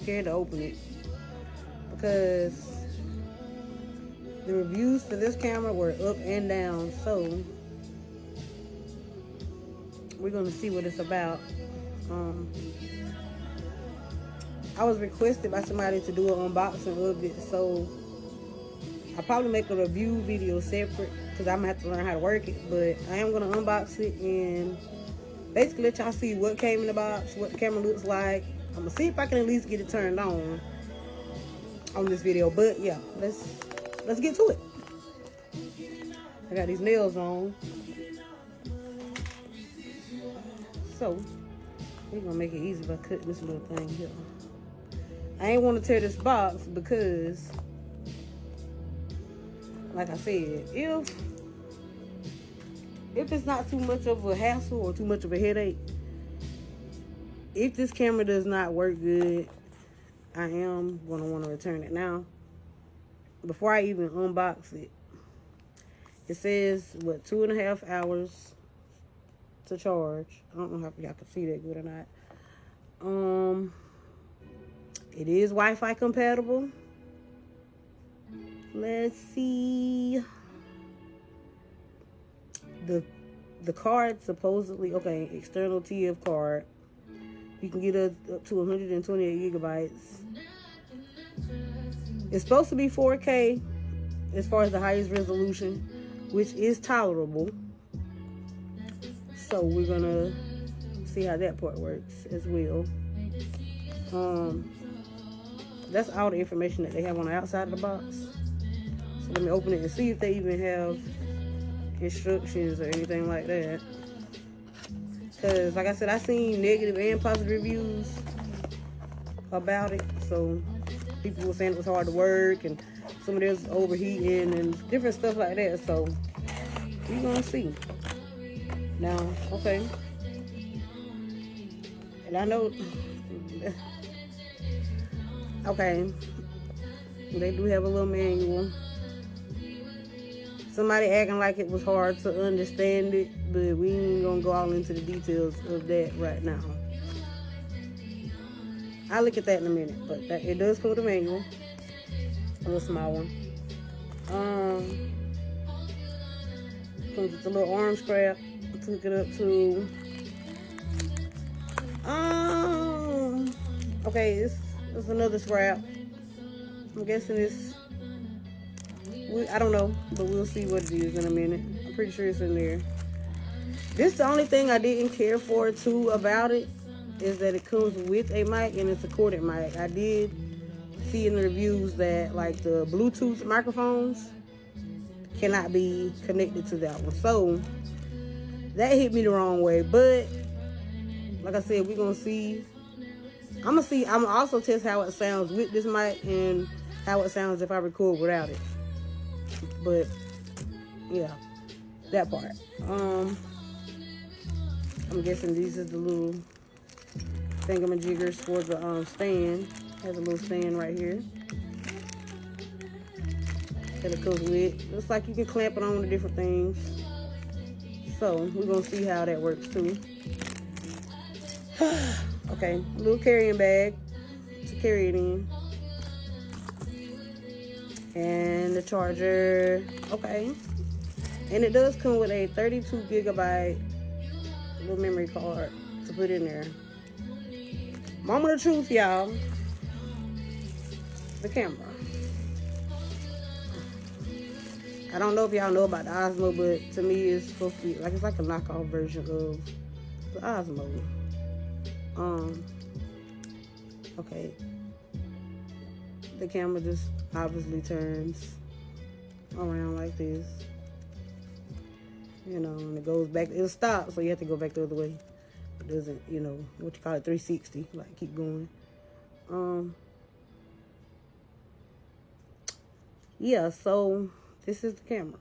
scared to open it because the reviews for this camera were up and down. So we're gonna see what it's about. I was requested by somebody to do an unboxing of it, so I'll probably make a review video separate because I'm gonna have to learn how to work it. But I am gonna unbox it and basically let y'all see what came in the box, what the camera looks like. I'm gonna see if I can at least get it turned on this video. But yeah, let's get to it. I got these nails on, so we're gonna make it easy by cutting this little thing here. I ain't want to tear this box because, like I said, if it's not too much of a hassle or too much of a headache, if this camera does not work good, I am going to want to return it. Now, before I even unbox it, it says, 2.5 hours to charge. I don't know if y'all can see that good or not. It is Wi-Fi compatible. Let's see. The card supposedly, okay, external TF card. You can get up to 128 gigabytes. It's supposed to be 4K as far as the highest resolution, which is tolerable. So we're gonna see how that part works as well. That's all the information that they have on the outside of the box. So let me open it and see if they even have instructions or anything like that. Because, like I said, I seen negative and positive reviews about it. So people were saying it was hard to work and some of this overheating and different stuff like that. So we're gonna see. Now, okay. And I know, okay, they do have a little manual. Somebody acting like it was hard to understand it, but we ain't gonna go all into the details of that right now. I'll look at that in a minute, but it does come with a manual, a little small one. Comes with a little arm strap to hook it up to. Okay, it's another strap. I'm guessing it's, I don't know, but we'll see what it is in a minute. I'm pretty sure it's in there. This is the only thing I didn't care for too about it, is that it comes with a mic and it's a corded mic. I did see in the reviews that like the Bluetooth microphones cannot be connected to that one. So that hit me the wrong way. But like I said, we're gonna see. I'm gonna also test how it sounds with this mic and how it sounds if I record without it. But yeah, that part. I'm guessing these is the little thingamajiggers for the stand. Has a little stand right here that it goes with. Looks like you can clamp it on to different things. So we're gonna see how that works too. Okay, a little carrying bag to carry it in. And the charger, okay. And it does come with a 32 gigabyte little memory card to put in there. Moment of truth, y'all. The camera. I don't know if y'all know about the Osmo, but to me it's supposed to be like, it's like a knockoff version of the Osmo. Okay. The camera just obviously turns around like this. You know, and it goes back. It'll stop, so you have to go back the other way. It doesn't, you know, what you call it, 360, like keep going. Yeah, so this is the camera.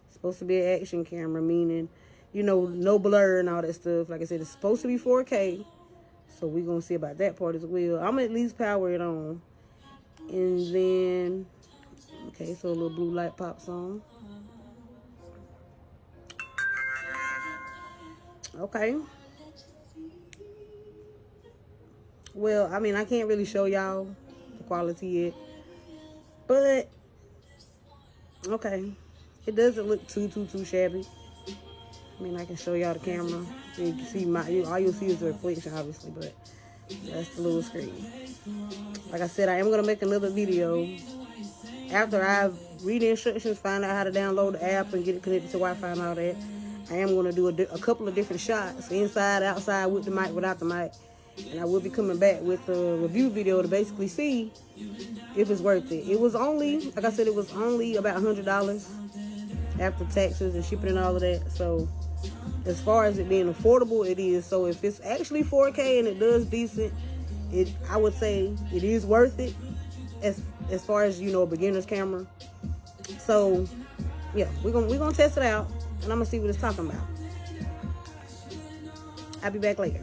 It's supposed to be an action camera, meaning, you know, no blur and all that stuff. Like I said, it's supposed to be 4K. So we're going to see about that part as well. I'm going to at least power it on. And then, okay, so a little blue light pops on. Okay. Well, I mean, I can't really show y'all the quality yet, but okay, it doesn't look too shabby. I mean, I can show y'all the camera. You can see all you'll see is the reflection, obviously, but that's the little screen. Like I said, I am going to make another video after I read the instructions, find out how to download the app and get it connected to Wi-Fi and all that. I am going to do a couple of different shots, inside, outside, with the mic, without the mic. And I will be coming back with a review video to basically see if it's worth it. It was only, like I said, it was only about $100 after taxes and shipping and all of that. So as far as it being affordable, it is. So if it's actually 4K and it does decent, I would say it is worth it as far as, you know, a beginner's camera. So yeah, we're gonna test it out, and I'm gonna see what it's talking about. I'll be back later.